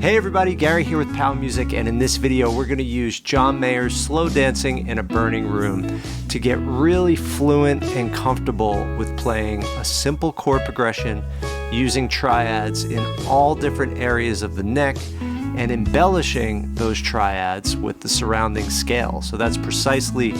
Hey everybody, Gary here with Pal Music, and in this video we're going to use John Mayer's Slow Dancing in a Burning Room to get really fluent and comfortable with playing a simple chord progression using triads in all different areas of the neck and embellishing those triads with the surrounding scale. So that's precisely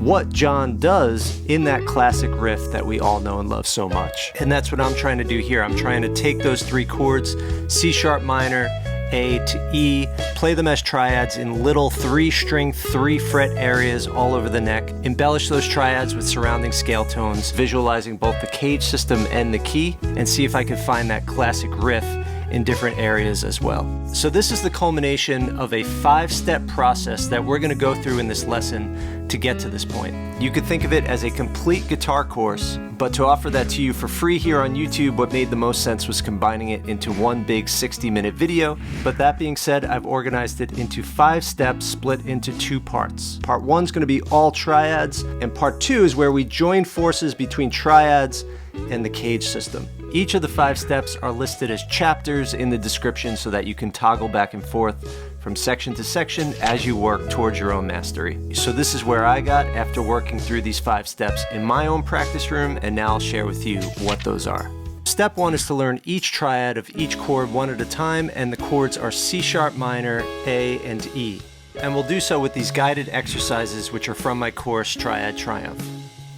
what John does in that classic riff that we all know and love so much. And that's what I'm trying to do here. I'm trying to take those three chords, C sharp minor, A to E, play them as triads in little 3-string, 3-fret areas all over the neck, embellish those triads with surrounding scale tones, visualizing both the CAGED system and the key, and see if I can find that classic riff in different areas as well. So this is the culmination of a 5-step process that we're going to go through in this lesson to get to this point. You could think of it as a complete guitar course, but to offer that to you for free here on YouTube, what made the most sense was combining it into one big 60-minute video. But that being said, I've organized it into 5 steps split into 2 parts. Part 1 is going to be all triads, and part 2 is where we join forces between triads and the CAGED system. Each of the 5 steps are listed as chapters in the description so that you can toggle back and forth from section to section as you work towards your own mastery. So this is where I got after working through these 5 steps in my own practice room, and now I'll share with you what those are. Step 1 is to learn each triad of each chord one at a time, and the chords are C sharp minor, A, and E. And we'll do so with these guided exercises which are from my course Triad Triumph.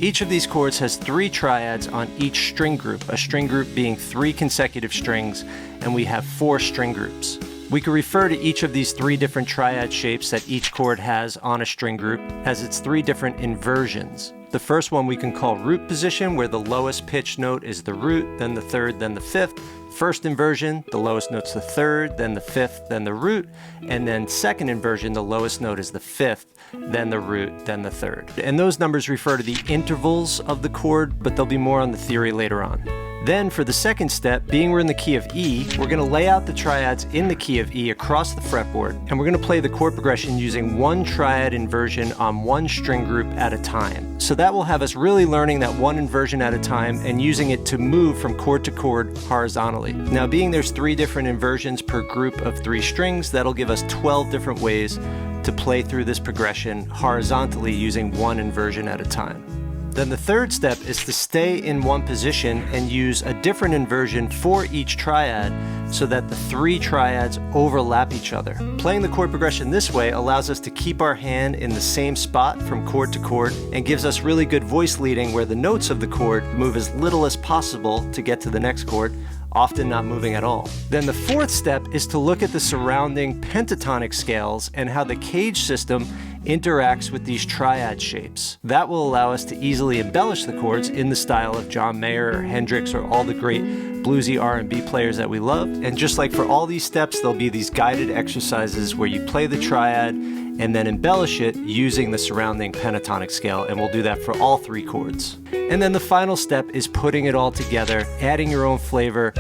Each of these chords has 3 triads on each string group, a string group being 3 consecutive strings, and we have 4 string groups. We can refer to each of these 3 different triad shapes that each chord has on a string group as its 3 different inversions. The first one we can call root position, where the lowest pitch note is the root, then the 3rd, then the 5th. First inversion, the lowest note's the 3rd, then the 5th, then the root, and then second inversion, the lowest note is the 5th, then the root, then the 3rd. And those numbers refer to the intervals of the chord, but there'll be more on the theory later on. Then for the second step, being we're in the key of E, we're going to lay out the triads in the key of E across the fretboard, and we're going to play the chord progression using one triad inversion on one string group at a time. So that will have us really learning that one inversion at a time and using it to move from chord to chord horizontally. Now, being there's 3 different inversions per group of 3 strings, that'll give us 12 different ways to play through this progression horizontally using one inversion at a time. Then the third step is to stay in one position and use a different inversion for each triad so that the 3 triads overlap each other. Playing the chord progression this way allows us to keep our hand in the same spot from chord to chord and gives us really good voice leading where the notes of the chord move as little as possible to get to the next chord, often not moving at all. Then the 4th step is to look at the surrounding pentatonic scales and how the CAGED system interacts with these triad shapes. That will allow us to easily embellish the chords in the style of John Mayer or Hendrix or all the great bluesy R&B players that we love. And just like for all these steps, there'll be these guided exercises where you play the triad and then embellish it using the surrounding pentatonic scale, and we'll do that for all 3 chords. And then the final step is putting it all together, adding your own flavor,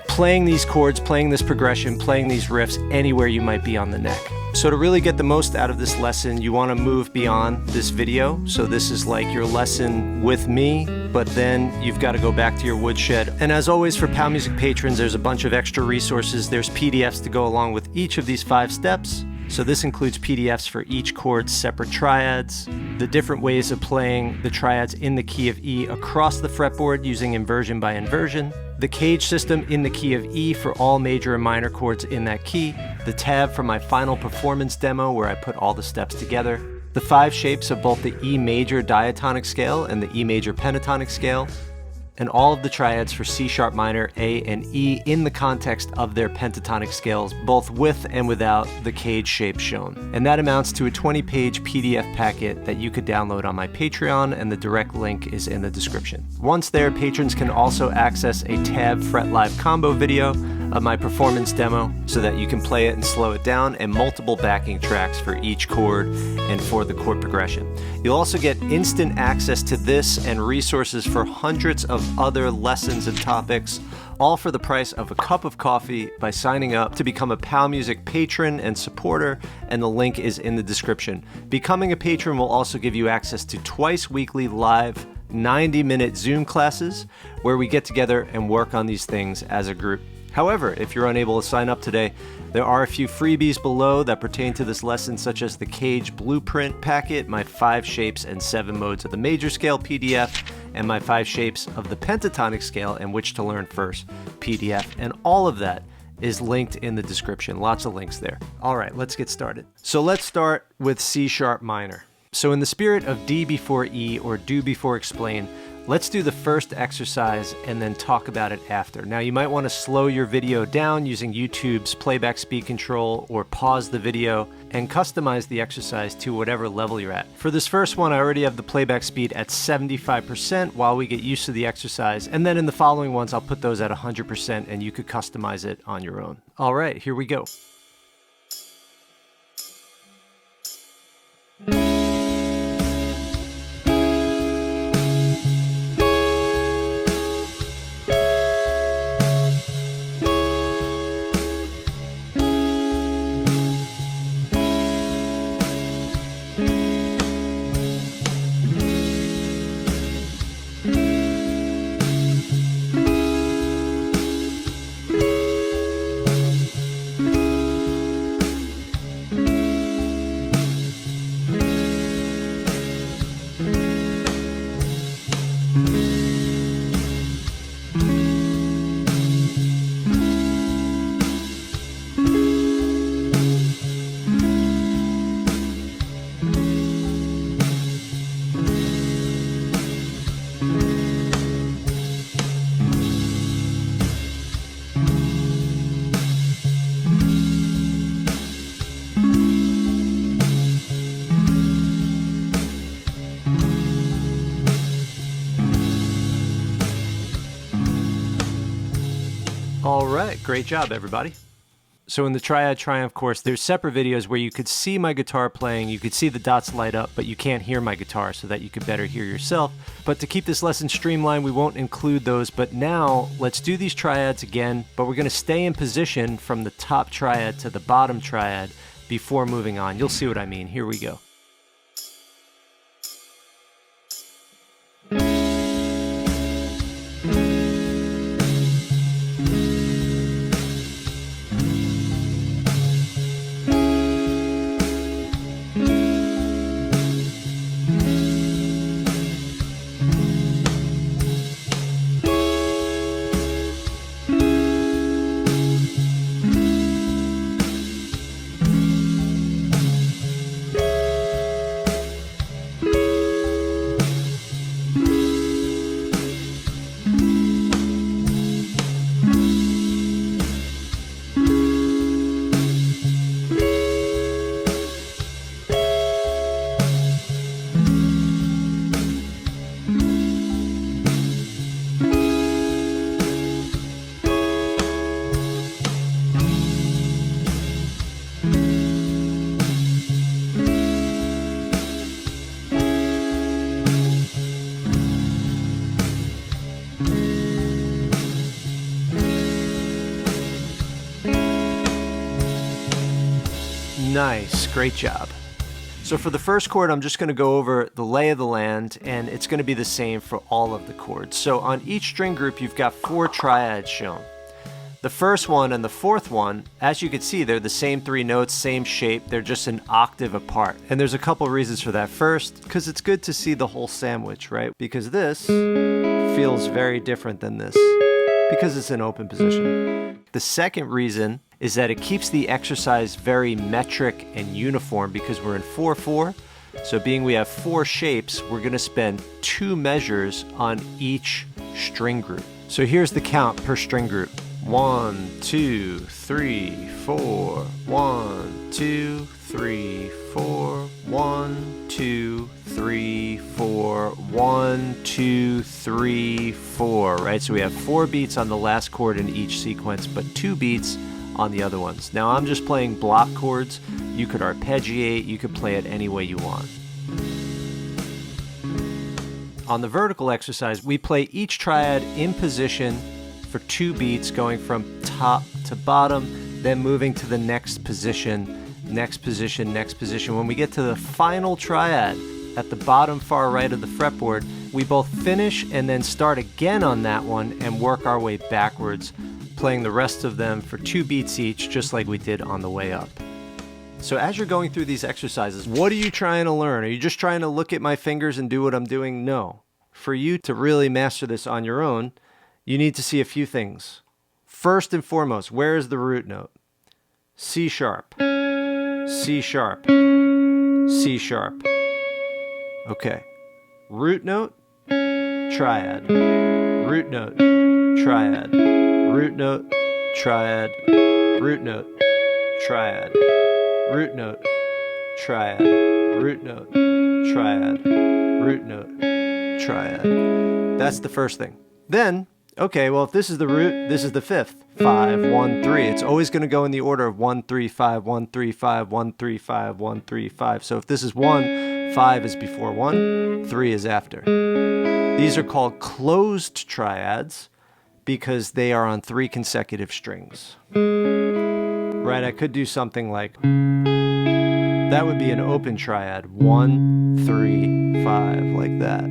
playing these chords, playing this progression, playing these riffs anywhere you might be on the neck. So to really get the most out of this lesson, you want to move beyond this video. So this is like your lesson with me, but then you've got to go back to your woodshed. And as always, for Pal Music patrons, there's a bunch of extra resources. There's PDFs to go along with each of these 5 steps. So this includes PDFs for each chord's separate triads, the different ways of playing the triads in the key of E across the fretboard using inversion by inversion, the CAGED system in the key of E for all major and minor chords in that key, the tab for my final performance demo where I put all the steps together, the 5 shapes of both the E major diatonic scale and the E major pentatonic scale, and all of the triads for C sharp minor, A, and E in the context of their pentatonic scales, both with and without the CAGED shape shown. And that amounts to a 20-page PDF packet that you could download on my Patreon, and the direct link is in the description. Once there, patrons can also access a tab fret live combo video of my performance demo so that you can play it and slow it down, and multiple backing tracks for each chord and for the chord progression. You'll also get instant access to this and resources for hundreds of other lessons and topics, all for the price of a cup of coffee by signing up to become a Pal Music patron and supporter, and the link is in the description. Becoming a patron will also give you access to twice weekly live 90-minute Zoom classes where we get together and work on these things as a group. However, if you're unable to sign up today, there are a few freebies below that pertain to this lesson, such as the CAGED Blueprint Packet, my 5 shapes and 7 modes of the major scale PDF, and my 5 shapes of the pentatonic scale and which to learn first PDF. And all of that is linked in the description. Lots of links there. All right, let's get started. So let's start with C sharp minor. So in the spirit of D before E, or do before explain, let's do the first exercise and then talk about it after. Now you might want to slow your video down using YouTube's playback speed control, or pause the video and customize the exercise to whatever level you're at. For this first one, I already have the playback speed at 75% while we get used to the exercise, and then in the following ones I'll put those at 100% and you could customize it on your own. All right, here we go. All right, great job, everybody. So in the Triad Triumph course, there's separate videos where you could see my guitar playing, you could see the dots light up, but you can't hear my guitar so that you could better hear yourself. But to keep this lesson streamlined, we won't include those. But now let's do these triads again, but we're gonna stay in position from the top triad to the bottom triad before moving on. You'll see what I mean. Here we go. Nice, great job. So for the first chord, I'm just going to go over the lay of the land, and it's going to be the same for all of the chords. So on each string group, you've got 4 triads shown. The first one and the fourth one, as you can see, they're the same 3 notes, same shape, they're just an octave apart. And there's a couple reasons for that. First, because it's good to see the whole sandwich, right? Because this feels very different than this, because it's an open position. The second reason is that it keeps the exercise very metric and uniform, because we're in 4/4. So being we have 4 shapes, we're going to spend 2 measures on each string group. So here's the count per string group. 1, 2, 3, 4. 1, 2, 3, 4. 1, 2, 3, 4. 1, 2, 3, 4. Right? So we have 4 beats on the last chord in each sequence, but 2 beats on the other ones. Now I'm just playing block chords. You could arpeggiate, you could play it any way you want. On the vertical exercise, we play each triad in position for 2 beats, going from top to bottom, then moving to the next position, next position, next position. When we get to the final triad at the bottom far right of the fretboard, we both finish and then start again on that one and work our way backwards, playing the rest of them for 2 beats each, just like we did on the way up. So as you're going through these exercises, what are you trying to learn? Are you just trying to look at my fingers and do what I'm doing? No. For you to really master this on your own, you need to see a few things. First and foremost, where is the root note? C sharp, C sharp, C sharp. Okay. Root note, triad. Root note, triad. Root note, triad. Root note, triad. Root note, triad. Root note, triad. Root note, triad. That's the first thing. Then, okay, well, if this is the root, this is the fifth. 5, 1, 3. It's always going to go in the order of 1, 3, 5, 1, 3, 5, 1, 3, 5, 1, 3, 5. So if this is 1, 5 is before 1, 3 is after. These are called closed triads because they are on 3 consecutive strings. Right, I could do something like, that would be an open triad, 1, 3, 5, like that.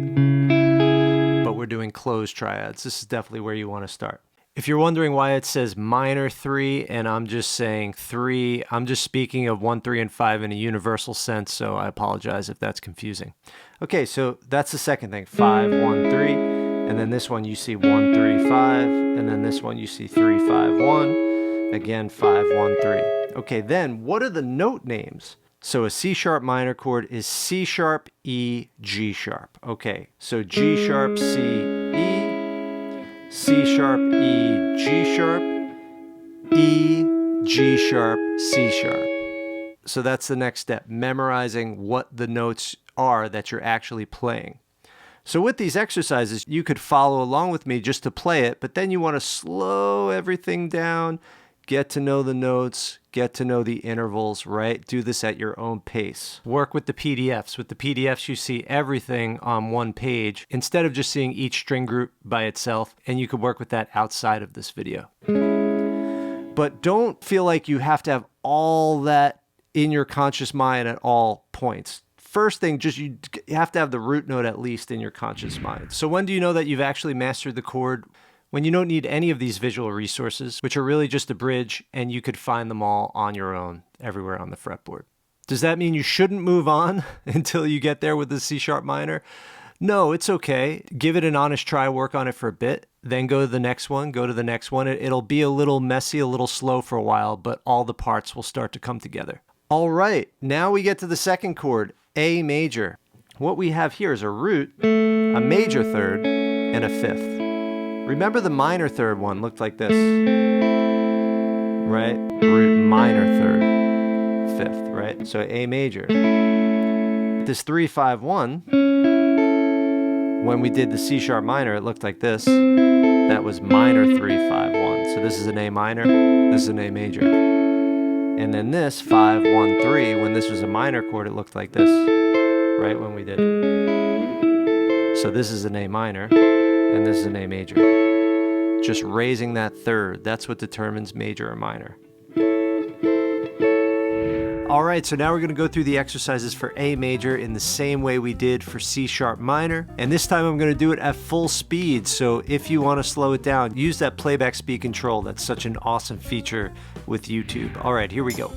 But we're doing closed triads. This is definitely where you want to start. If you're wondering why it says minor 3 and I'm just saying 3, I'm just speaking of 1, 3, and 5 in a universal sense, so I apologize if that's confusing. Okay, so that's the second thing, 5, 1, 3, and then this one you see 1, 3, 5, and then this one you see 3, 5, 1, again 5, 1, 3. Okay, then what are the note names? So a C sharp minor chord is C sharp, E, G sharp. Okay, so G sharp, C, E, C sharp, E, G sharp, E, G sharp, C sharp. So that's the next step, memorizing what the notes are that you're actually playing. So with these exercises, you could follow along with me just to play it, but then you want to slow everything down, get to know the notes, get to know the intervals, right? Do this at your own pace. Work with the PDFs. With the PDFs, you see everything on one page instead of just seeing each string group by itself, and you could work with that outside of this video. But don't feel like you have to have all that in your conscious mind at all points. First thing, just you have to have the root note at least in your conscious mind. So when do you know that you've actually mastered the chord? When you don't need any of these visual resources, which are really just a bridge, and you could find them all on your own everywhere on the fretboard. Does that mean you shouldn't move on until you get there with the C sharp minor? No, it's okay. Give it an honest try, work on it for a bit, then go to the next one, go to the next one. It'll be a little messy, a little slow for a while, but all the parts will start to come together. All right, now we get to the second chord, A major. What we have here is a root, a major third, and a fifth. Remember the minor third one looked like this, right? Root minor third, fifth, right? So A major. This 3, 5, 1, when we did the C sharp minor, it looked like this. That was minor 3, 5, 1. So this is an A minor, this is an A major. And then this 5, 1, 3, when this was a minor chord, it looked like this, right? When we did. So this is an A minor, and this is an A major. Just raising that third, that's what determines major or minor. All right, so now we're going to go through the exercises for A major in the same way we did for C sharp minor. And this time I'm going to do it at full speed. So if you want to slow it down, use that playback speed control. That's such an awesome feature with YouTube. All right, here we go.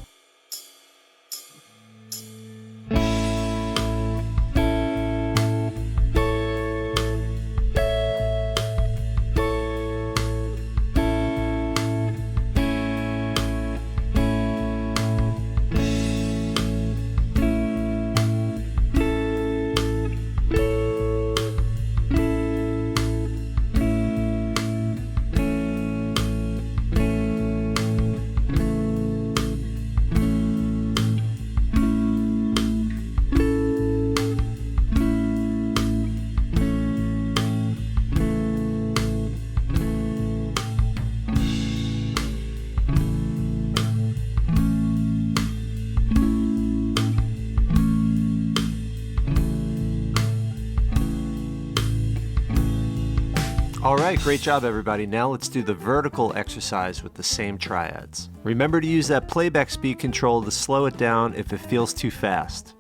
All right, great job everybody. Now let's do the vertical exercise with the same triads. Remember to use that playback speed control to slow it down if it feels too fast.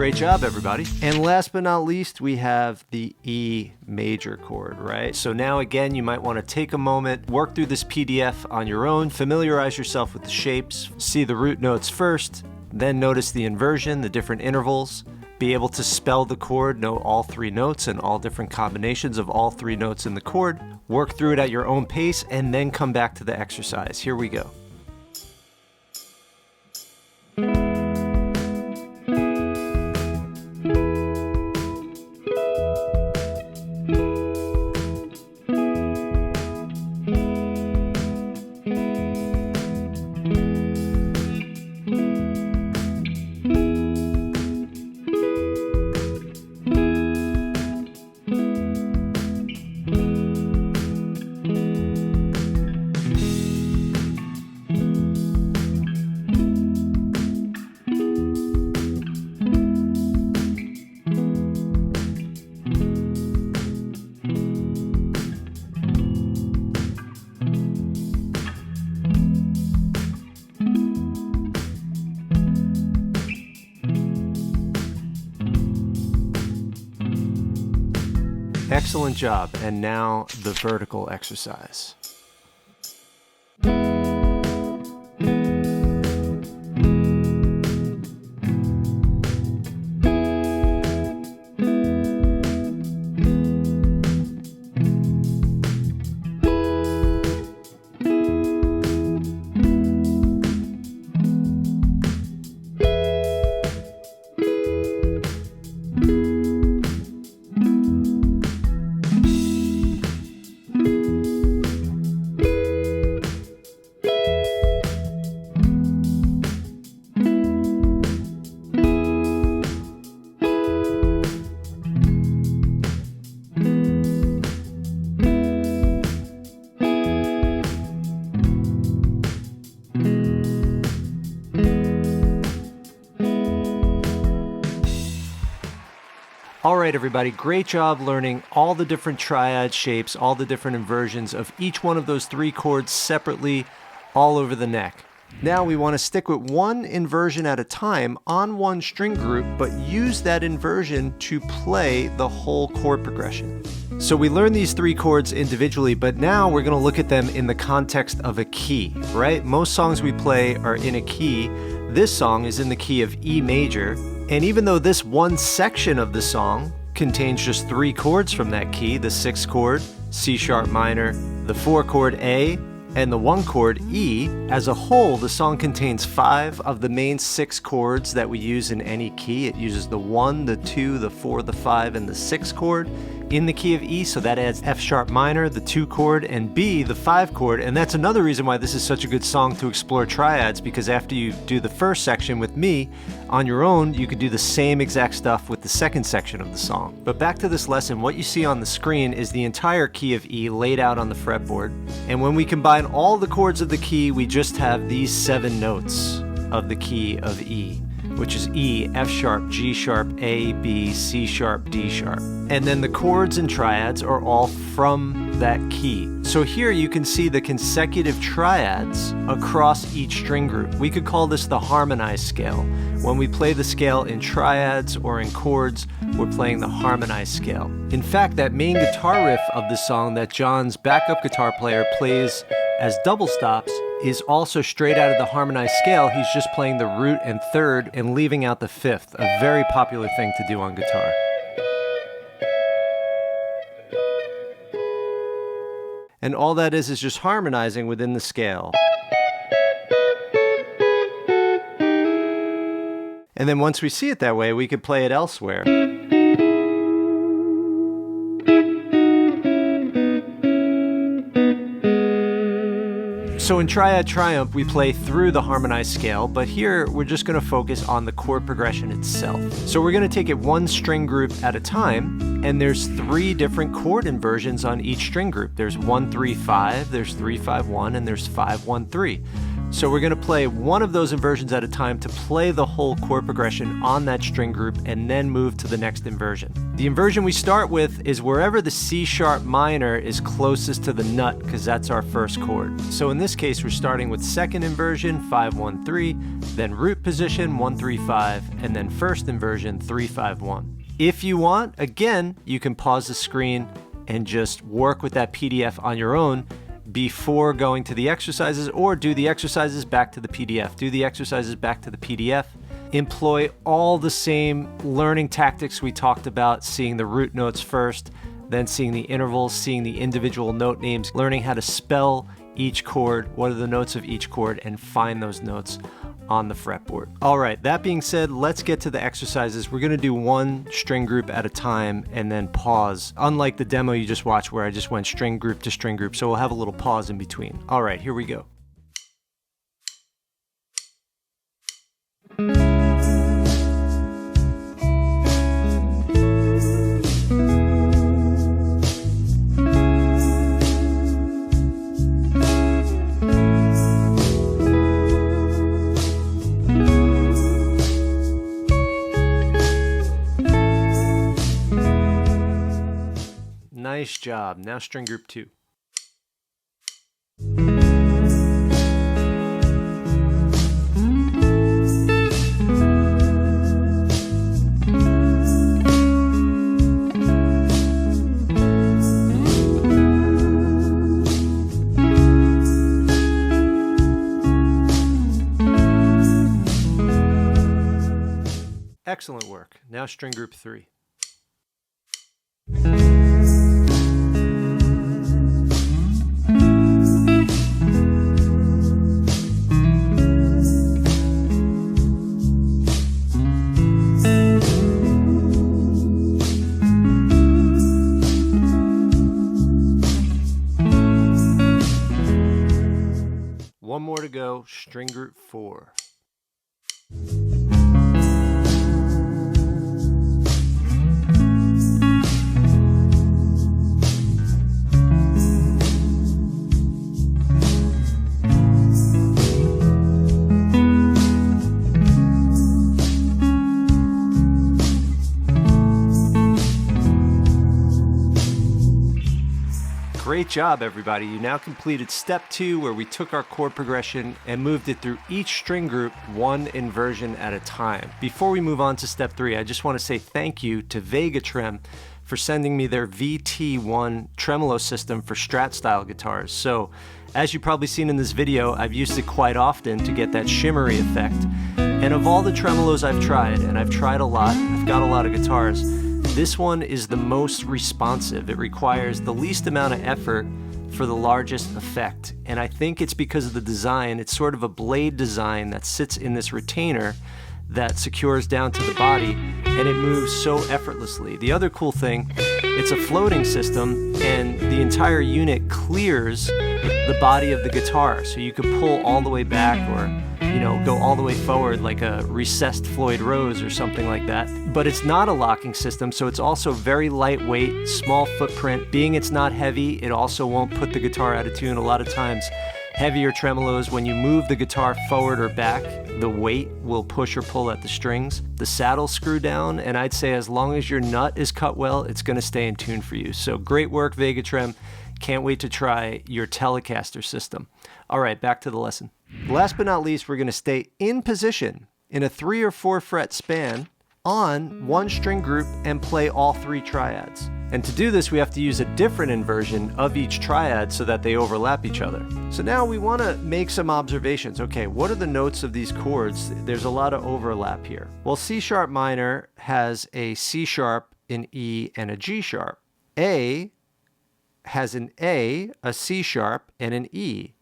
Great job, everybody. And last but not least, we have the E major chord, right? So now again, you might want to take a moment, work through this PDF on your own, familiarize yourself with the shapes, see the root notes first, then notice the inversion, the different intervals, be able to spell the chord, know all three notes and all different combinations of all three notes in the chord, work through it at your own pace, and then come back to the exercise. Here we go. Excellent job. And now the vertical exercise. All right, everybody, great job learning all the different triad shapes, all the different inversions of each one of those three chords separately all over the neck. Now we want to stick with one inversion at a time on one string group, but use that inversion to play the whole chord progression. So we learned these three chords individually, but now we're going to look at them in the context of a key, right? Most songs we play are in a key. This song is in the key of E major. And even though this one section of the song contains just three chords from that key, the 6th chord, C sharp minor, the 4 chord A, and the 1 chord E, as a whole, the song contains 5 of the main 6 chords that we use in any key. It uses the 1, the 2, the 4, the 5, and the 6th chord in the key of E, so that adds F sharp minor, the 2 chord, and B, the 5 chord. And that's another reason why this is such a good song to explore triads, because after you do the first section with me, on your own, you could do the same exact stuff with the second section of the song. But back to this lesson, what you see on the screen is the entire key of E laid out on the fretboard. And when we combine all the chords of the key, we just have these 7 notes of the key of E, which is E, F sharp, G sharp, A, B, C sharp, D sharp. And then the chords and triads are all from that key. So here you can see the consecutive triads across each string group. We could call this the harmonized scale. When we play the scale in triads or in chords, we're playing the harmonized scale. In fact, that main guitar riff of the song that John's backup guitar player plays as double stops is also straight out of the harmonized scale. He's just playing the root and third and leaving out the 5th, a very popular thing to do on guitar. And all that is just harmonizing within the scale. And then once we see it that way, we could play it elsewhere. So in Triad Triumph, we play through the harmonized scale, but here we're just going to focus on the chord progression itself. So we're going to take it one string group at a time, and there's 3 different chord inversions on each string group. There's 1-3-5, there's 3-5-1, and there's 5-1-3. So we're going to play one of those inversions at a time to play the whole chord progression on that string group and then move to the next inversion. The inversion we start with is wherever the C sharp minor is closest to the nut, because that's our first chord. So in this case, we're starting with second inversion, 5-1-3, then root position, 1-3-5, and then first inversion, 3-5-1. If you want, again, you can pause the screen and just work with that PDF on your own before going to the exercises, or do the exercises back to the PDF. Do the exercises back to the PDF. Employ all the same learning tactics we talked about, seeing the root notes first, then seeing the intervals, seeing the individual note names, learning how to spell each chord, what are the notes of each chord, and find those notes on the fretboard. All right, that being said, let's get to the exercises. We're gonna do one string group at a time and then pause, unlike the demo you just watched where I just went string group to string group, so we'll have a little pause in between. All right, here we go. Nice job. Now string group 2. Excellent work. Now string group 3. One more to go, string group 4. Great job, everybody. You now completed step 2, where we took our chord progression and moved it through each string group one inversion at a time. Before we move on to step 3, I just want to say thank you to Vega Trem for sending me their VT1 tremolo system for Strat style guitars. So, as you've probably seen in this video, I've used it quite often to get that shimmery effect. And of all the tremolos I've tried, and I've tried a lot, I've got a lot of guitars, this one is the most responsive. It requires the least amount of effort for the largest effect. And I think it's because of the design. It's sort of a blade design that sits in this retainer that secures down to the body, and it moves so effortlessly. The other cool thing, it's a floating system, and the entire unit clears the body of the guitar, so you can pull all the way back, or go all the way forward like a recessed Floyd Rose or something like that. But it's not a locking system, so it's also very lightweight, small footprint. Being it's not heavy, it also won't put the guitar out of tune. A lot of times, heavier tremolos, when you move the guitar forward or back, the weight will push or pull at the strings. The saddle's screw down, and I'd say as long as your nut is cut well, it's going to stay in tune for you. So great work, Vega Trem. Can't wait to try your Telecaster system. All right, back to the lesson. Last but not least, we're going to stay in position in a 3 or 4 fret span on one string group and play all 3 triads. And to do this, we have to use a different inversion of each triad so that they overlap each other. So now we want to make some observations. Okay, what are the notes of these chords? There's a lot of overlap here. Well, C sharp minor has a C sharp, an E, and a G sharp. A has an A, a C sharp, and an E.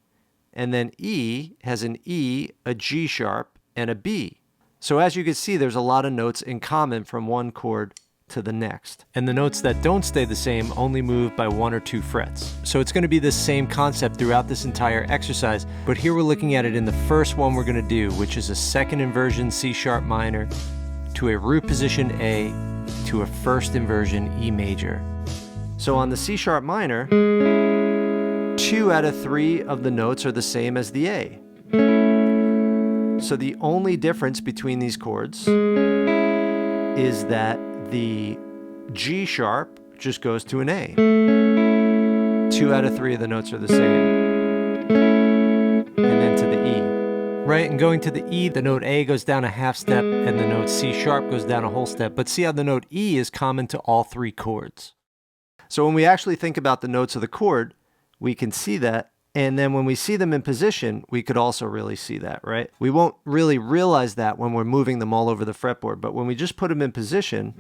And then E has an E, a G sharp, and a B. So as you can see, there's a lot of notes in common from one chord to the next. And the notes that don't stay the same only move by 1 or 2 frets. So it's going to be the same concept throughout this entire exercise, but here we're looking at it in the first one we're going to do, which is a second inversion C sharp minor to a root position A to a first inversion E major. So on the C sharp minor, 2 out of 3 of the notes are the same as the A. So the only difference between these chords is that the G sharp just goes to an A. 2 out of 3 of the notes are the same. And then to the E. Right, and going to the E, the note A goes down a half step and the note C sharp goes down a whole step. But see how the note E is common to all 3 chords. So when we actually think about the notes of the chord, we can see that. And then when we see them in position, we could also really see that, right? We won't really realize that when we're moving them all over the fretboard, but when we just put them in position,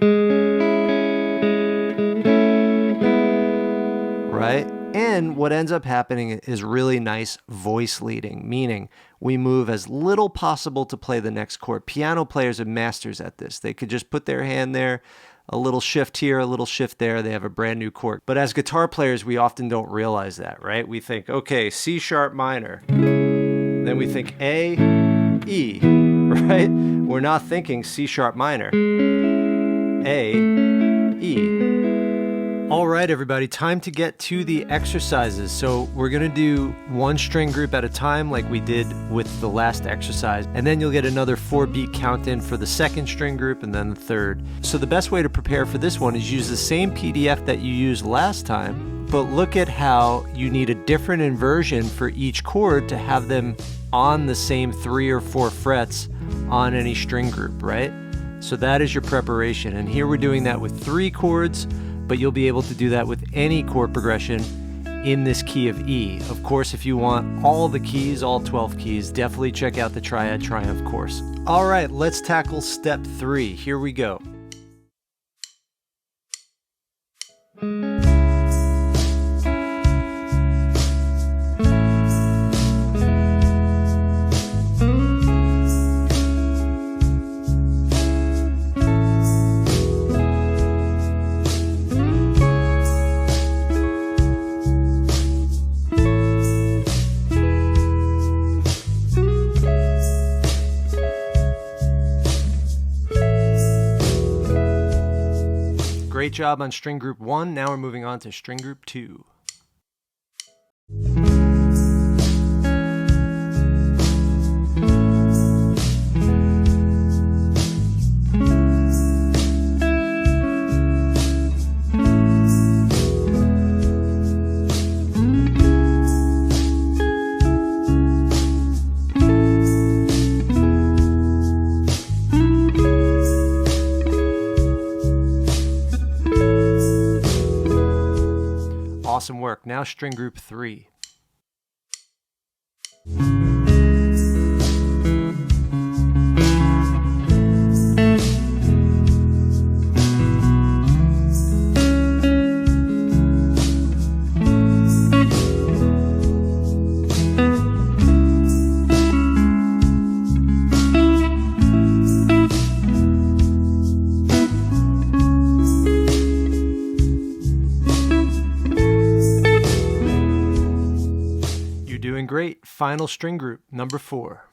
right? And what ends up happening is really nice voice leading, meaning we move as little possible to play the next chord. Piano players are masters at this. They could just put their hand there, a little shift here, a little shift there, they have a brand new chord. But as guitar players, we often don't realize that, right? We think, okay, C sharp minor. Then we think A, E, right? We're not thinking C sharp minor. A, E. All right, everybody, time to get to the exercises. So we're gonna do 1 string group at a time like we did with the last exercise, and then you'll get another 4-beat count in for the 2nd string group and then the 3rd. So the best way to prepare for this one is use the same PDF that you used last time, but look at how you need a different inversion for each chord to have them on the same 3 or 4 frets on any string group, right? So that is your preparation. And here we're doing that with 3 chords, but you'll be able to do that with any chord progression in this key of E. Of course, if you want all the keys, all 12 keys, definitely check out the Triad Triumph course. All right, let's tackle step 3. Here we go. Great job on string group 1. Now we're moving on to string group 2. Awesome work. Now string group 3. Great. Final string group, number 4.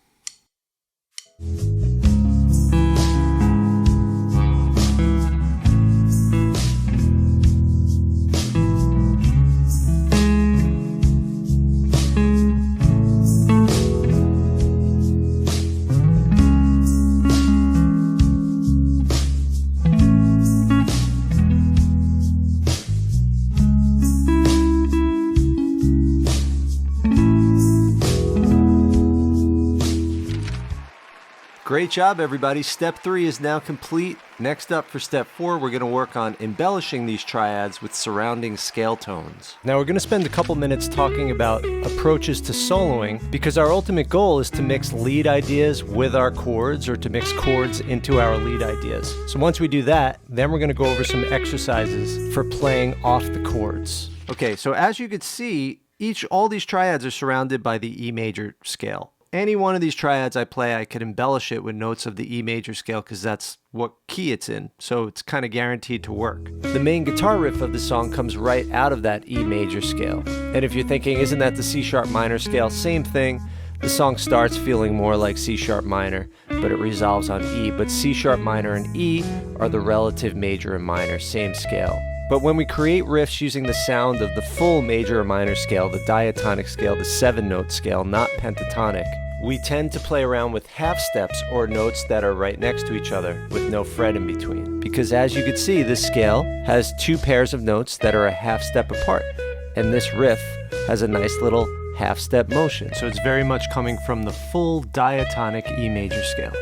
Great job, everybody. Step 3 is now complete. Next up for step 4, we're going to work on embellishing these triads with surrounding scale tones. Now we're going to spend a couple minutes talking about approaches to soloing, because our ultimate goal is to mix lead ideas with our chords, or to mix chords into our lead ideas. So once we do that, then we're going to go over some exercises for playing off the chords. Okay, so as you can see, all these triads are surrounded by the E major scale. Any one of these triads I play, I could embellish it with notes of the E major scale because that's what key it's in, so it's kind of guaranteed to work. The main guitar riff of the song comes right out of that E major scale. And if you're thinking, isn't that the C sharp minor scale? Same thing. The song starts feeling more like C sharp minor, but it resolves on E. But C sharp minor and E are the relative major and minor, same scale. But when we create riffs using the sound of the full major or minor scale, the diatonic scale, the 7-note scale, not pentatonic, we tend to play around with half steps or notes that are right next to each other with no fret in between. Because as you can see, this scale has two pairs of notes that are a half step apart. And this riff has a nice little half step motion. So it's very much coming from the full diatonic E major scale.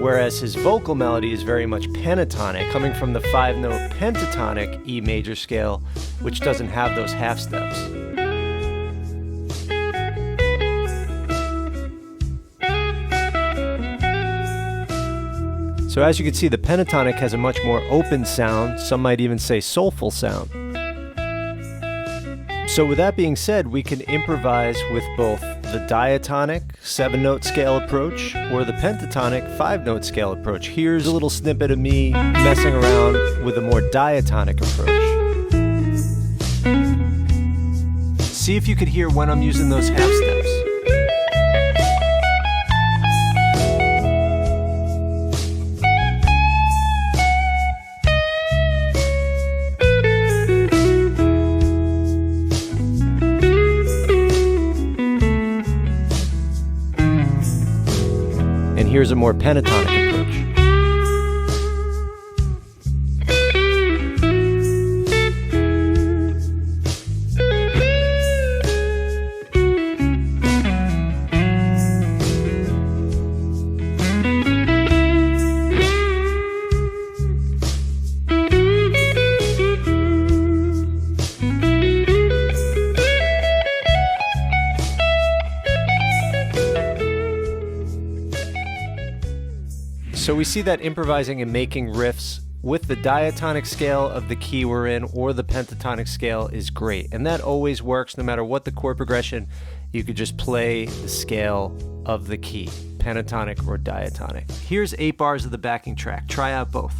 Whereas his vocal melody is very much pentatonic, coming from the 5-note pentatonic E major scale, which doesn't have those half steps. So as you can see, the pentatonic has a much more open sound, some might even say soulful sound. So with that being said, we can improvise with both the diatonic 7-note scale approach or the pentatonic 5-note scale approach. Here's a little snippet of me messing around with a more diatonic approach. See if you could hear when I'm using those half steps. Here's a more pentatonic approach. So we see that improvising and making riffs with the diatonic scale of the key we're in or the pentatonic scale is great. And that always works no matter what the chord progression. You could just play the scale of the key, pentatonic or diatonic. Here's 8 bars of the backing track. Try out both.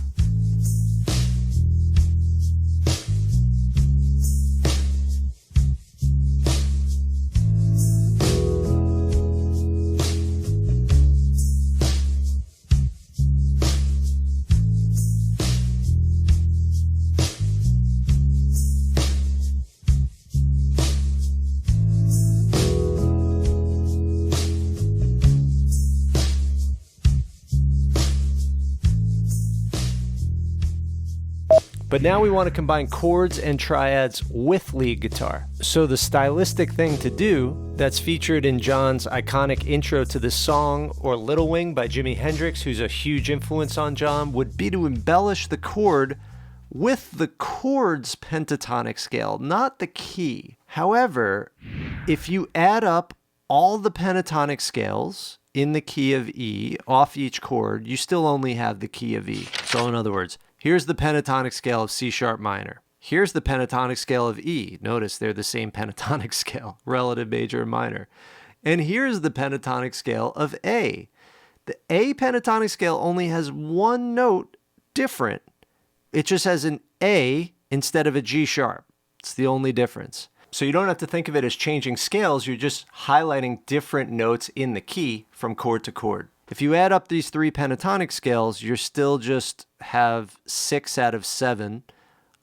But now we want to combine chords and triads with lead guitar. So the stylistic thing to do that's featured in John's iconic intro to this song, or Little Wing by Jimi Hendrix, who's a huge influence on John, would be to embellish the chord with the CHORD'S pentatonic scale, not the key. However, if you add up all the pentatonic scales in the key of E off each chord, you still only have the key of E. So in other words, here's the pentatonic scale of C sharp minor. Here's the pentatonic scale of E. Notice they're the same pentatonic scale, relative major and minor. And here's the pentatonic scale of A. The A pentatonic scale only has one note different. It just has an A instead of a G sharp. It's the only difference. So you don't have to think of it as changing scales, you're just highlighting different notes in the key from chord to chord. If you add up these 3 pentatonic scales, you still just have 6 out of 7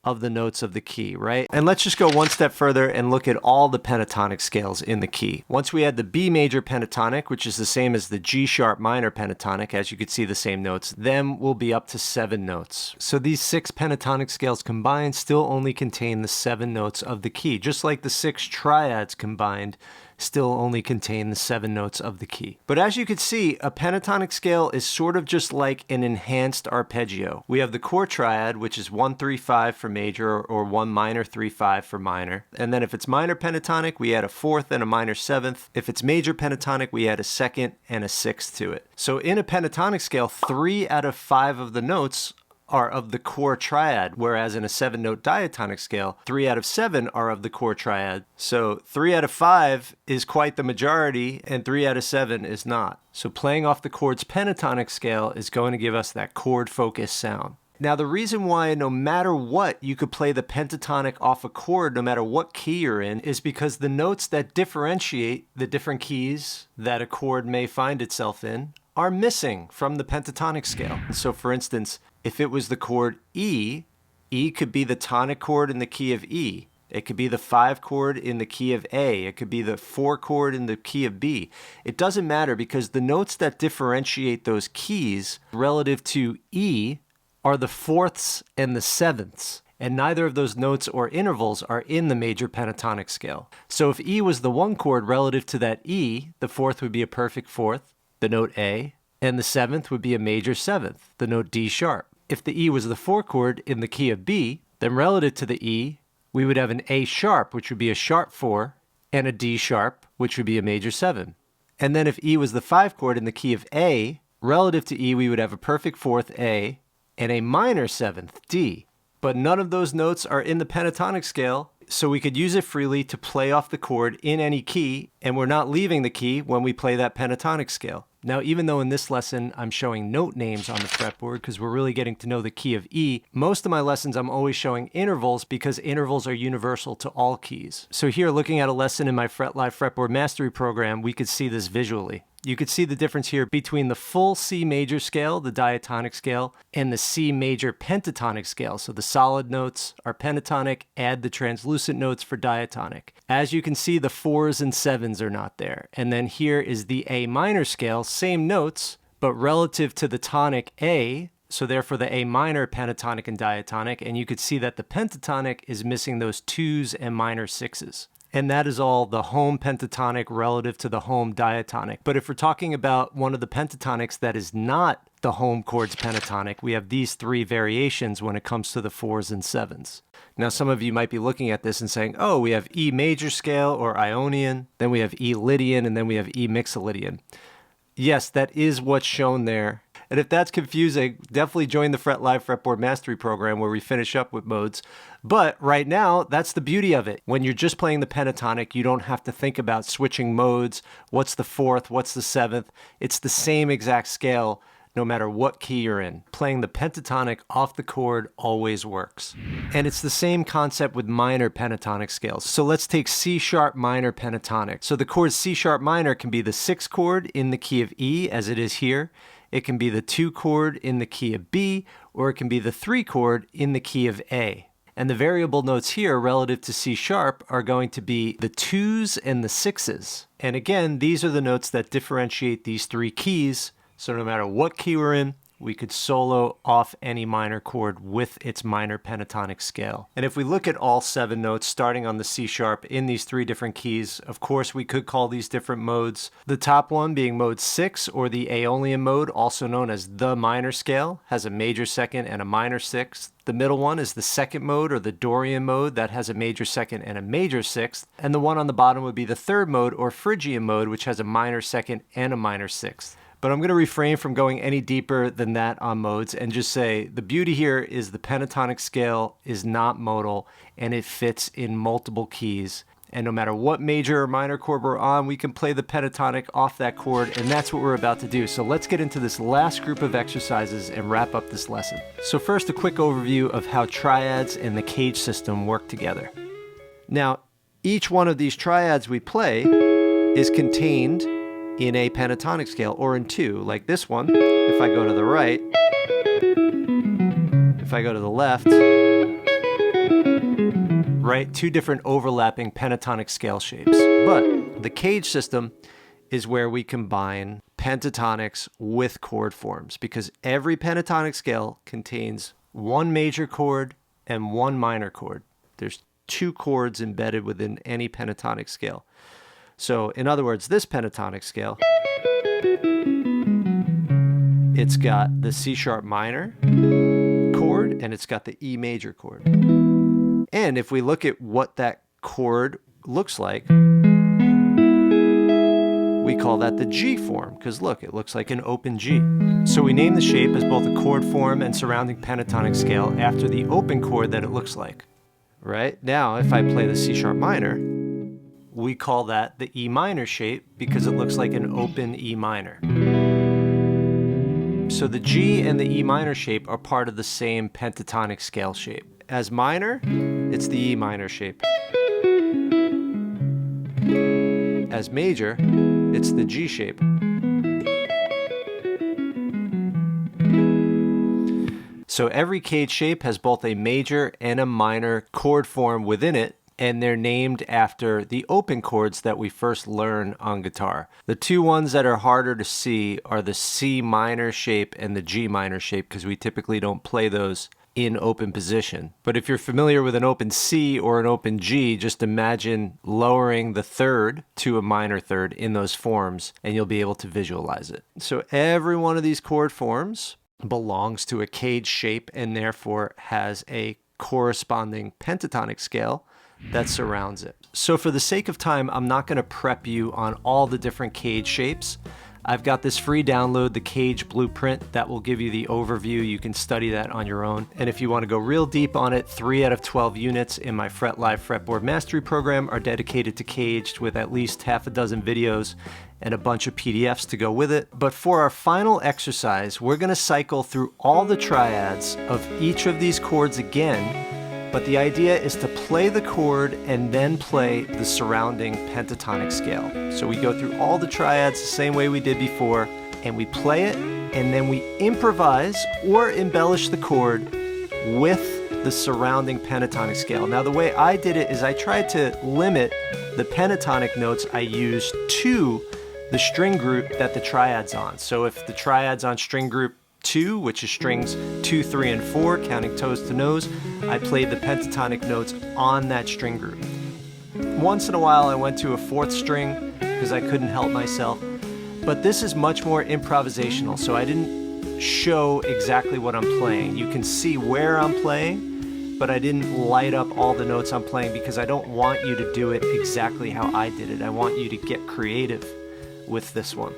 of the notes of the key, right? And let's just go one step further and look at all the pentatonic scales in the key. Once we add the B major pentatonic, which is the same as the G sharp minor pentatonic, as you can see the same notes, then we'll be up to 7 notes. So these 6 pentatonic scales combined still only contain the 7 notes of the key, just like the 6 triads combined still only contain the 7 notes of the key. But as you can see, a pentatonic scale is sort of just like an enhanced arpeggio. We have the chord triad, which is 1-3-5 for major, or 1 minor 3-5 for minor. And then if it's minor pentatonic, we add a 4th and a minor 7th. If it's major pentatonic, we add a 2nd and a 6th to it. So in a pentatonic scale, 3 out of 5 of the notes are of the core triad, whereas in a 7-note diatonic scale, 3 out of 7 are of the core triad. So 3 out of 5 is quite the majority, and 3 out of 7 is not. So playing off the CHORD'S pentatonic scale is going to give us that chord-focused sound. Now the reason why no matter what you could play the pentatonic off a chord no matter what key you're in is because the notes that differentiate the different keys that a chord may find itself in are missing from the pentatonic scale. So for instance, if it was the chord E, E could be the tonic chord in the key of E. It could be the 5 chord in the key of A. It could be the 4 chord in the key of B. It doesn't matter because the notes that differentiate those keys relative to E are the fourths and the sevenths. And neither of those notes or intervals are in the major pentatonic scale. So if E was the 1 chord relative to that E, the fourth would be a perfect fourth, the note A, and the seventh would be a major seventh, the note D sharp. If the E was the 4 chord in the key of B, then relative to the E, we would have an A sharp, which would be a sharp 4, and a D sharp, which would be a major 7. And then if E was the 5 chord in the key of A, relative to E, we would have a perfect fourth A and a minor 7th D. But none of those notes are in the pentatonic scale, so we could use it freely to play off the chord in any key, and we're not leaving the key when we play that pentatonic scale. Now, even though in this lesson I'm showing note names on the fretboard because we're really getting to know the key of E, most of my lessons I'm always showing intervals because intervals are universal to all keys. So here, looking at a lesson in my FretLive Fretboard Mastery program, we could see this visually. You could see the difference here between the full C major scale, the diatonic scale, and the C major pentatonic scale. So the solid notes are pentatonic, add the translucent notes for diatonic. As you can see, the 4s and 7s are not there. And then here is the A minor scale, same notes, but relative to the tonic A, so therefore the A minor pentatonic and diatonic, and you could see that the pentatonic is missing those 2s and minor 6s. And that is all the home pentatonic relative to the home diatonic. But if we're talking about one of the pentatonics that is not the home chords pentatonic, we have these 3 variations when it comes to the 4s and 7s. Now, some of you might be looking at this and saying, oh, we have E major scale or Ionian, then we have E Lydian, and then we have E Mixolydian. Yes, that is what's shown there. And if that's confusing, definitely join the FretLive Fretboard Mastery program where we finish up with modes. But right now, that's the beauty of it. When you're just playing the pentatonic, you don't have to think about switching modes. What's the 4th? What's the 7th? It's the same exact scale no matter what key you're in. Playing the pentatonic off the chord always works. And it's the same concept with minor pentatonic scales. So let's take C sharp minor pentatonic. So the chord C sharp minor can be the 6th chord in the key of E, as it is here. It can be the 2 chord in the key of B, or it can be the 3 chord in the key of A. And the variable notes here relative to C sharp are going to be the 2s and the 6s. And again, these are the notes that differentiate these 3 keys. So no matter what key we're in, we could solo off any minor chord with its minor pentatonic scale. And if we look at all 7 notes starting on the C sharp in these 3 different keys, of course we could call these different modes. The top one being mode 6, or the Aeolian mode, also known as the minor scale, has a major 2nd and a minor 6th. The middle one is the 2nd mode, or the Dorian mode, that has a major 2nd and a major 6th. And the one on the bottom would be the 3rd mode, or Phrygian mode, which has a minor 2nd and a minor 6th. But I'm going to refrain from going any deeper than that on modes and just say the beauty here is the pentatonic scale is not modal and it fits in multiple keys. And no matter what major or minor chord we're on, we can play the pentatonic off that chord, and that's what we're about to do. So let's get into this last group of exercises and wrap up this lesson. So first, a quick overview of how triads and the CAGED system work together. Now, each one of these triads we play is contained in a pentatonic scale, or in 2, like this one. If I go to the right, if I go to the left, right, 2 different overlapping pentatonic scale shapes. But the CAGED system is where we combine pentatonics with chord forms, because every pentatonic scale contains 1 major chord and 1 minor chord. There's 2 chords embedded within any pentatonic scale. So, in other words, this pentatonic scale, it's got the C sharp minor chord and it's got the E major chord. And if we look at what that chord looks like, we call that the G form, because look, it looks like an open G. So we name the shape as both a chord form and surrounding pentatonic scale after the open chord that it looks like. Right? Now, if I play the C sharp minor, we call that the E minor shape because it looks like an open E minor. So the G and the E minor shape are part of the same pentatonic scale shape. As minor, it's the E minor shape. As major, it's the G shape. So every CAGED shape has both a major and a minor chord form within it and they're named after the open chords that we first learn on guitar. The two ones that are harder to see are the C minor shape and the G minor shape, because we typically don't play those in open position. But if you're familiar with an open C or an open G, just imagine lowering the third to a minor third in those forms, and you'll be able to visualize it. So every one of these chord forms belongs to a CAGED shape and therefore has a corresponding pentatonic scale that surrounds it. So for the sake of time, I'm not going to prep you on all the different CAGED shapes. I've got this free download, the CAGED Blueprint, that will give you the overview. You can study that on your own. And if you want to go real deep on it, 3 out of 12 units in my Fret Live Fretboard Mastery program are dedicated to CAGED, with at least half a dozen videos and a bunch of PDFs to go with it. But for our final exercise, we're going to cycle through all the triads of each of these chords again. But the idea is to play the chord and then play the surrounding pentatonic scale. So we go through all the triads the same way we did before, and we play it, and then we improvise or embellish the chord with the surrounding pentatonic scale. Now, the way I did it is I tried to limit the pentatonic notes I used to the string group that the triad's on. So if the triad's on string group 2, which is strings 2, 3, and 4, counting toes to nose, I played the pentatonic notes on that string group. Once in a while I went to a 4th string because I couldn't help myself, but this is much more improvisational, so I didn't show exactly what I'm playing. You can see where I'm playing, but I didn't light up all the notes I'm playing because I don't want you to do it exactly how I did it. I want you to get creative with this one.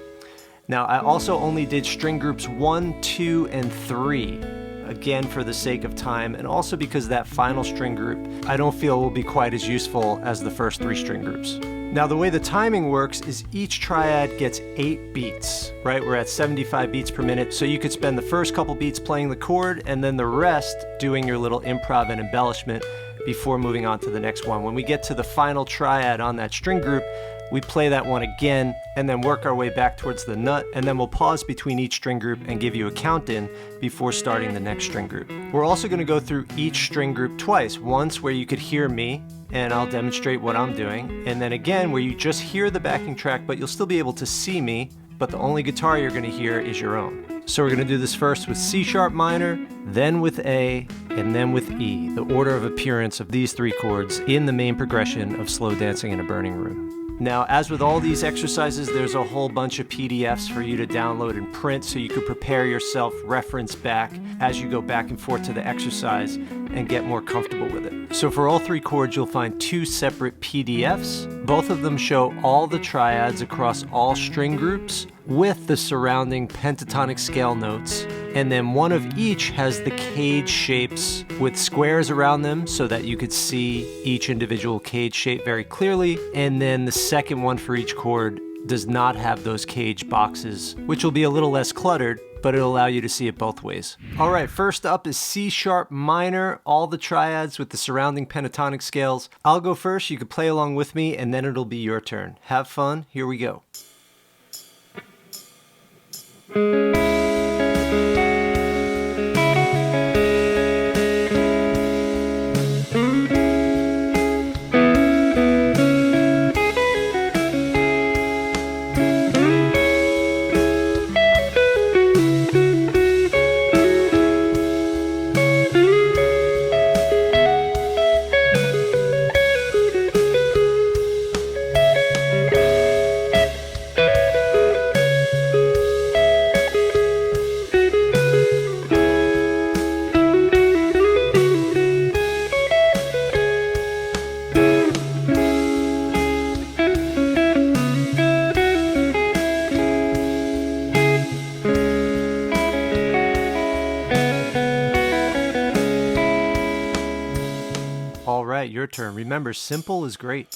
Now, I also only did string groups 1, 2, and 3, again for the sake of time, and also because that final string group I don't feel will be quite as useful as the first 3 string groups. Now, the way the timing works is each triad gets 8 beats, right? We're at 75 beats per minute, so you could spend the first couple beats playing the chord and then the rest doing your little improv and embellishment before moving on to the next one. When we get to the final triad on that string group, we play that one again and then work our way back towards the nut, and then we'll pause between each string group and give you a count in before starting the next string group. We're also going to go through each string group twice, once where you could hear me and I'll demonstrate what I'm doing, and then again where you just hear the backing track but you'll still be able to see me, but the only guitar you're going to hear is your own. So we're going to do this first with C sharp minor, then with A, and then with E, the order of appearance of these 3 chords in the main progression of Slow Dancing in a Burning Room. Now, as with all these exercises, there's a whole bunch of PDFs for you to download and print so you could prepare yourself, reference back as you go back and forth to the exercise and get more comfortable with it. So for all 3 chords, you'll find 2 separate PDFs. Both of them show all the triads across all string groups with the surrounding pentatonic scale notes, and then one of each has the CAGED shapes with squares around them so that you could see each individual CAGED shape very clearly, and then the second one for each chord does not have those CAGED boxes, which will be a little less cluttered, but it'll allow you to see it both ways. All right, first up is C sharp minor, all the triads with the surrounding pentatonic scales. I'll go first, you can play along with me, and then it'll be your turn. Have fun, here we go. All right, your turn. Remember, simple is great.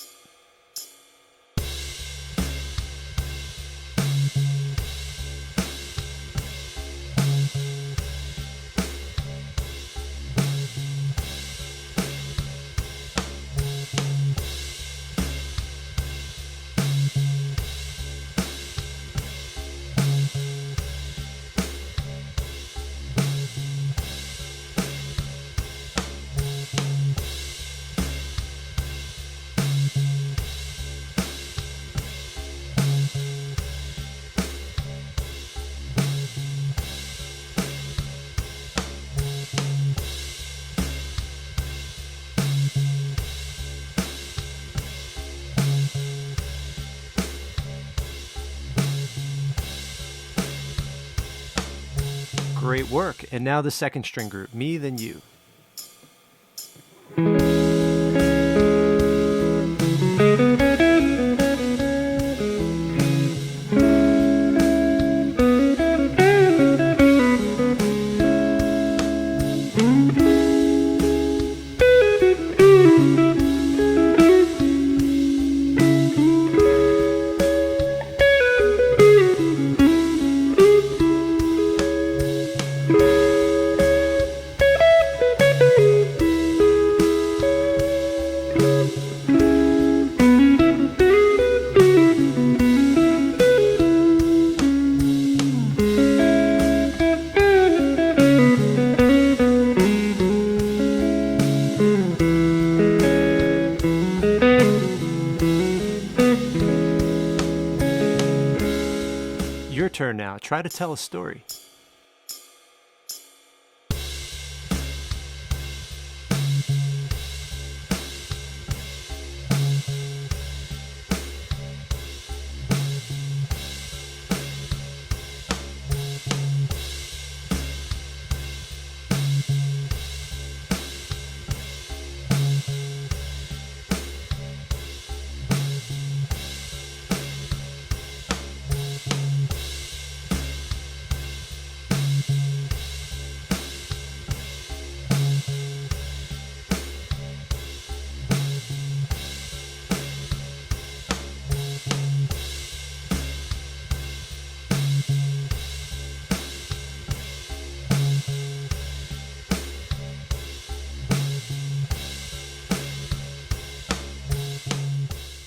Great work. And now the second string group, me, then you. Your turn now. Try to tell a story.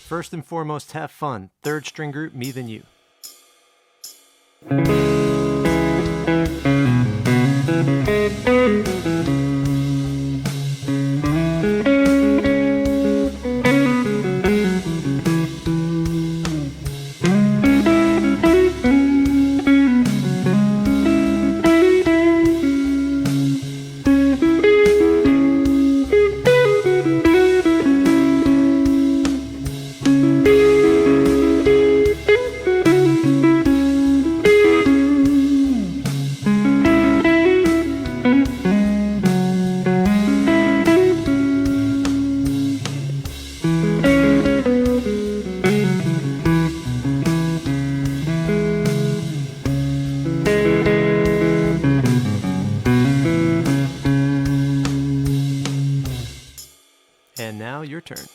First and foremost, have fun. Third string group, me, then you. And now your turn.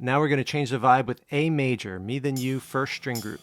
Now we're going to change the vibe with A major, me then you, first string group.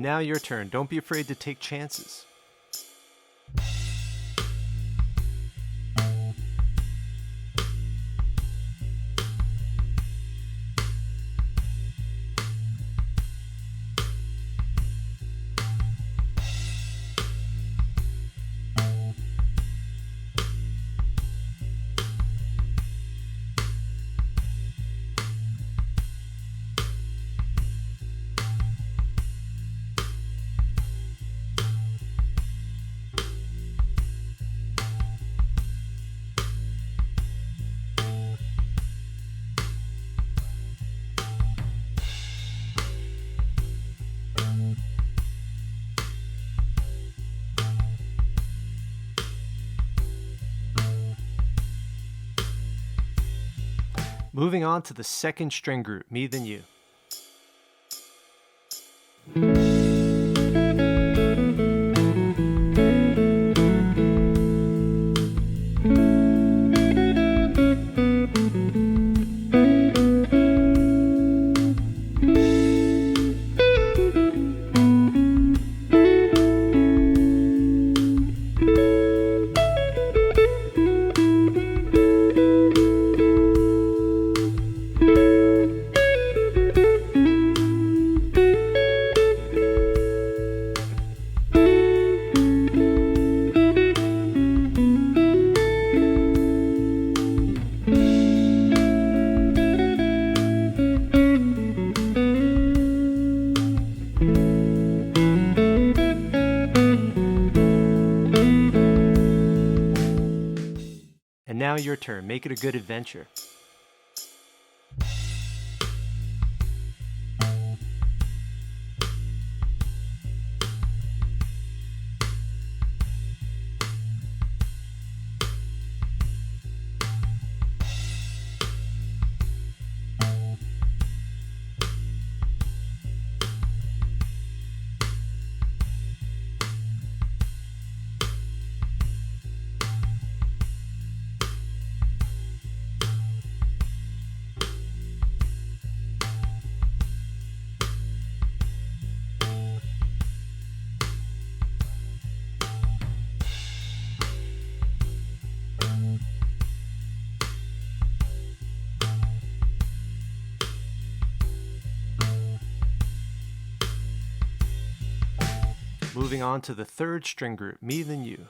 Now your turn. Don't be afraid to take chances. Moving on to the second string group, Me Then You. And now your turn. Make it a good adventure. Moving on to the third string group, Me Then You.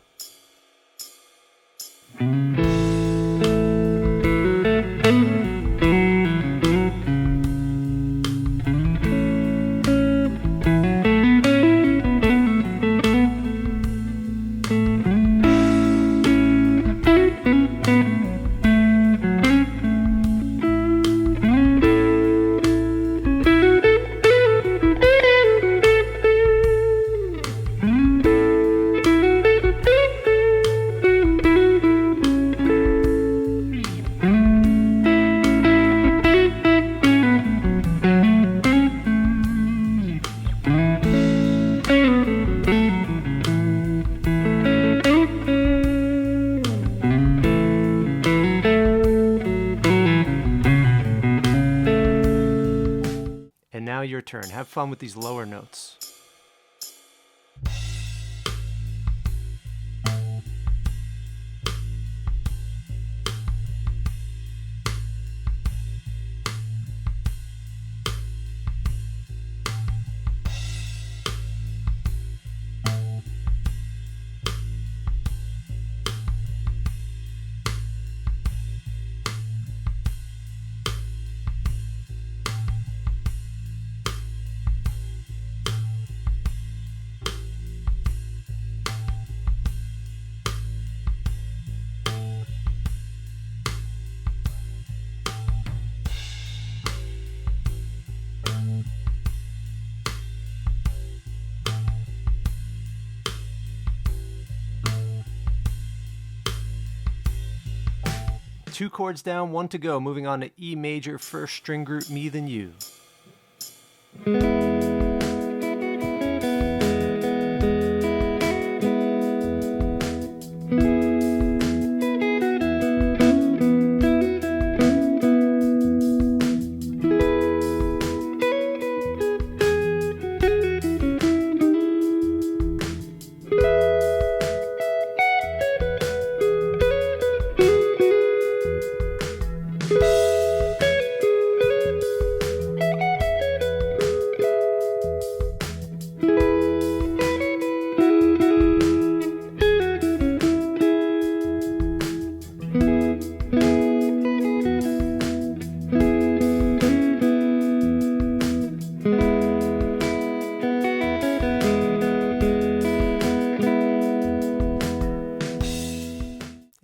And now your turn. Have fun with these lower notes. Two chords down, one to go. Moving on to E major, first string group, Me Then You.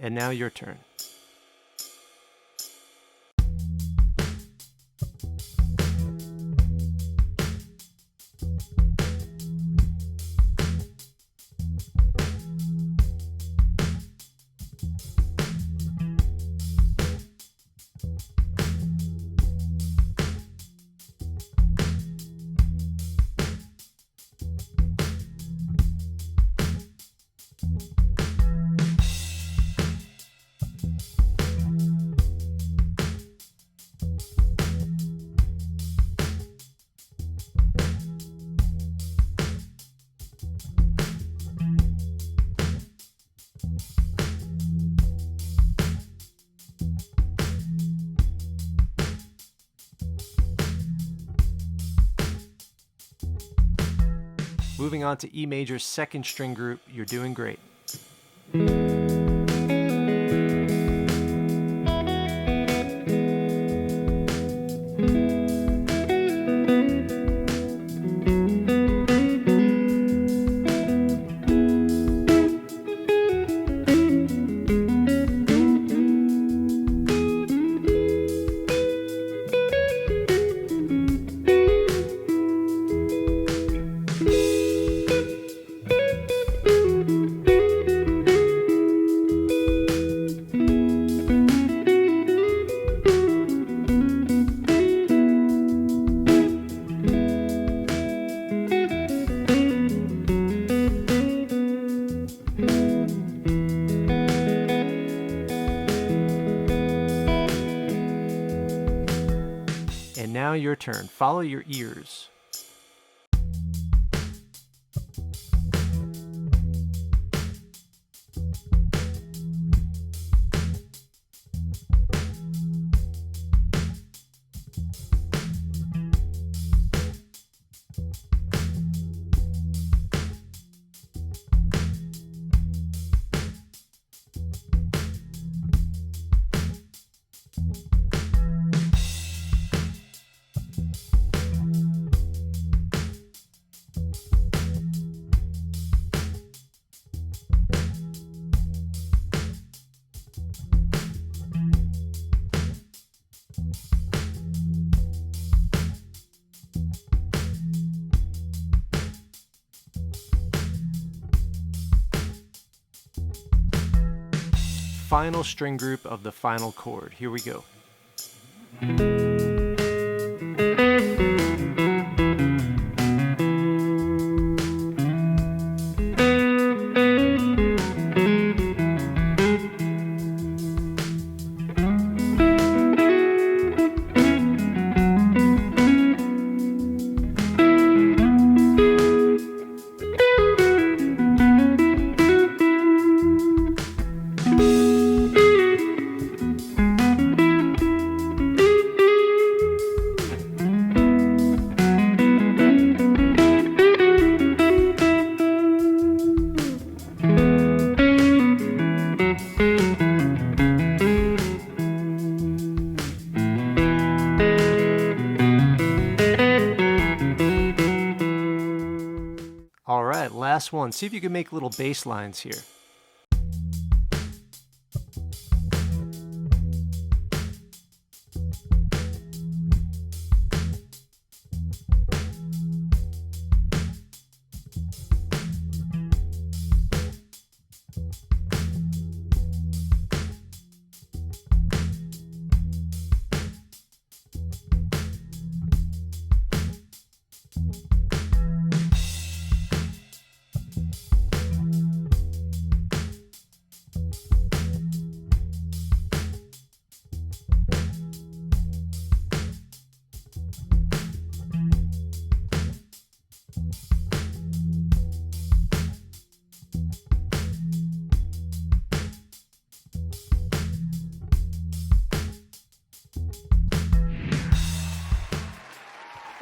And now your turn. Moving on to E major second string group, you're doing great. And now your turn. Follow your ears. Final string group of the final chord. Here we go. All right, last one. See if you can make little bass lines here.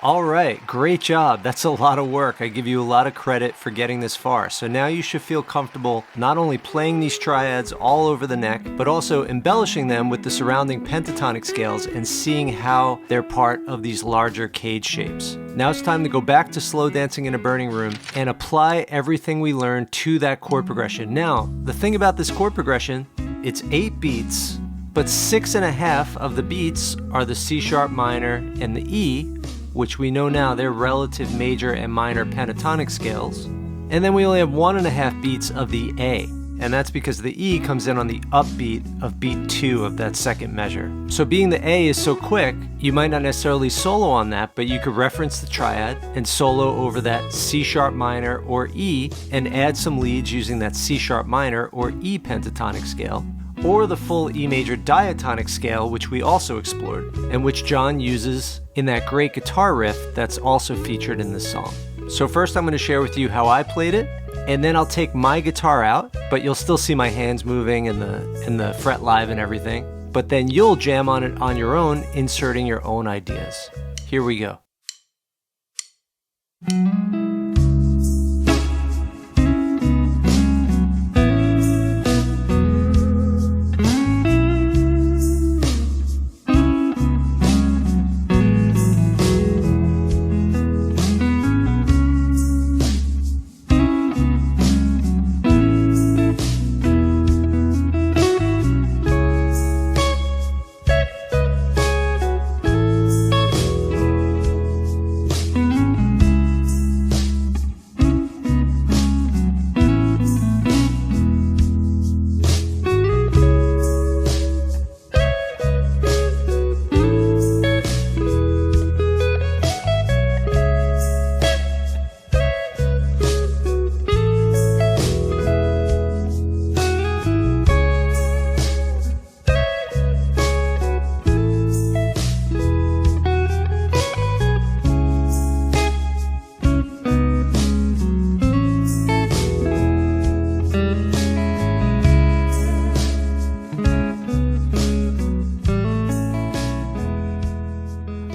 All right, great job. That's a lot of work. I give you a lot of credit for getting this far. So now you should feel comfortable not only playing these triads all over the neck, but also embellishing them with the surrounding pentatonic scales and seeing how they're part of these larger cage shapes. Now it's time to go back to slow dancing in a burning room and apply everything we learned to that chord progression. Now, the thing about this chord progression, it's 8 beats, but 6.5 of the beats are the C sharp minor and the E, which we know now they're relative major and minor pentatonic scales. And then we only have 1.5 beats of the A, and that's because the E comes in on the upbeat of beat 2 of that second measure. So being the A is so quick, you might not necessarily solo on that, but you could reference the triad and solo over that C sharp minor or E and add some leads using that C sharp minor or E pentatonic scale, or the full E major diatonic scale, which we also explored, and which John uses in that great guitar riff that's also featured in this song. So first I'm going to share with you how I played it, and then I'll take my guitar out, but you'll still see my hands moving and the fret live and everything. But then you'll jam on it on your own, inserting your own ideas. Here we go.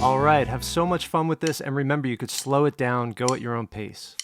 All right, have so much fun with this, and remember, you could slow it down, go at your own pace.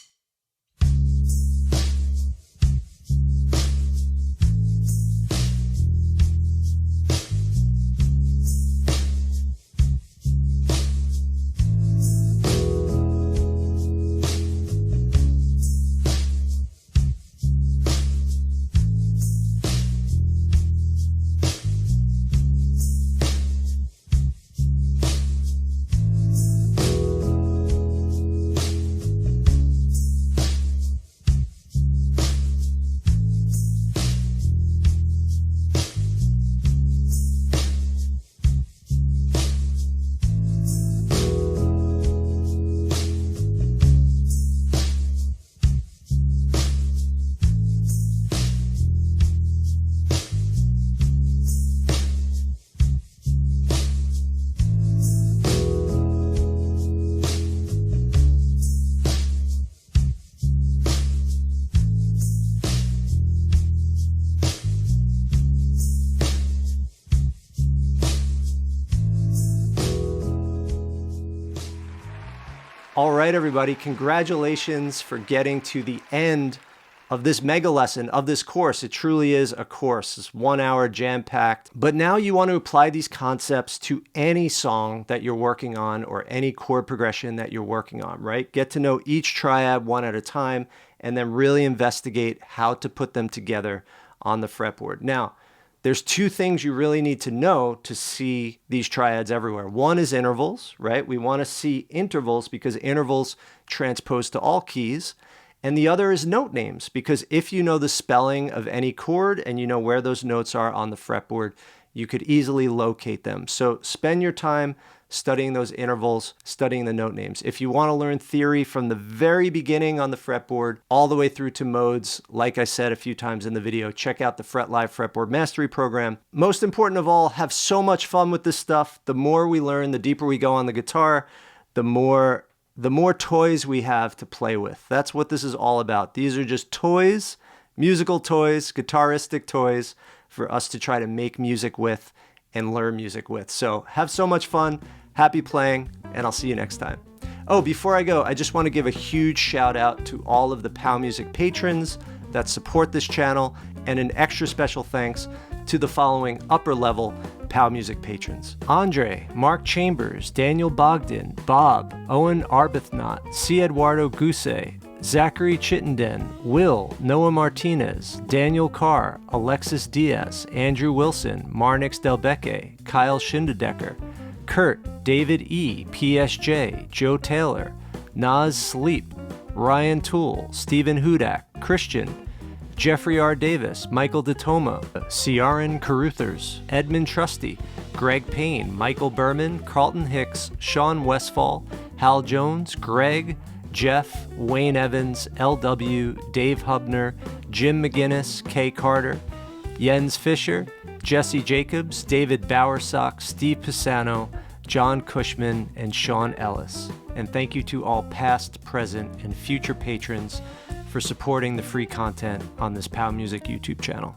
All right, everybody, congratulations for getting to the end of this mega lesson, of this course. It truly is a course. It's 1 hour jam-packed. But now you want to apply these concepts to any song that you're working on or any chord progression that you're working on, right? Get to know each triad one at a time and then really investigate how to put them together on the fretboard. Now, there's two things you really need to know to see these triads everywhere. One is intervals, right? We want to see intervals because intervals transpose to all keys. And the other is note names, because if you know the spelling of any chord and you know where those notes are on the fretboard, you could easily locate them. So spend your time studying those intervals, studying the note names. If you want to learn theory from the very beginning on the fretboard all the way through to modes, like I said a few times in the video, check out the Fret Live Fretboard Mastery Program. Most important of all, have so much fun with this stuff. The more we learn, the deeper we go on the guitar, the more toys we have to play with. That's what this is all about. These are just toys, musical toys, guitaristic toys for us to try to make music with and learn music with. So have so much fun, happy playing, and I'll see you next time. Oh, before I go, I just want to give a huge shout out to all of the POW Music patrons that support this channel, and an extra special thanks to the following upper level POW Music patrons: Andre, Mark Chambers, Daniel Bogdan, Bob, Owen Arbuthnot, C. Eduardo Guse, Zachary Chittenden, Will, Noah Martinez, Daniel Carr, Alexis Diaz, Andrew Wilson, Marnix Delbecque, Kyle Schindedecker, Kurt, David E., PSJ, Joe Taylor, Naz Sleep, Ryan Toole, Stephen Hudak, Christian, Jeffrey R. Davis, Michael DeToma, Ciaran Caruthers, Edmund Trusty, Greg Payne, Michael Berman, Carlton Hicks, Sean Westfall, Hal Jones, Greg, Jeff, Wayne Evans, LW, Dave Hubner, Jim McGinnis, Kay Carter, Jens Fisher, Jesse Jacobs, David Bowersock, Steve Pisano, John Cushman, and Sean Ellis. And thank you to all past, present, and future patrons for supporting the free content on this POW Music YouTube channel.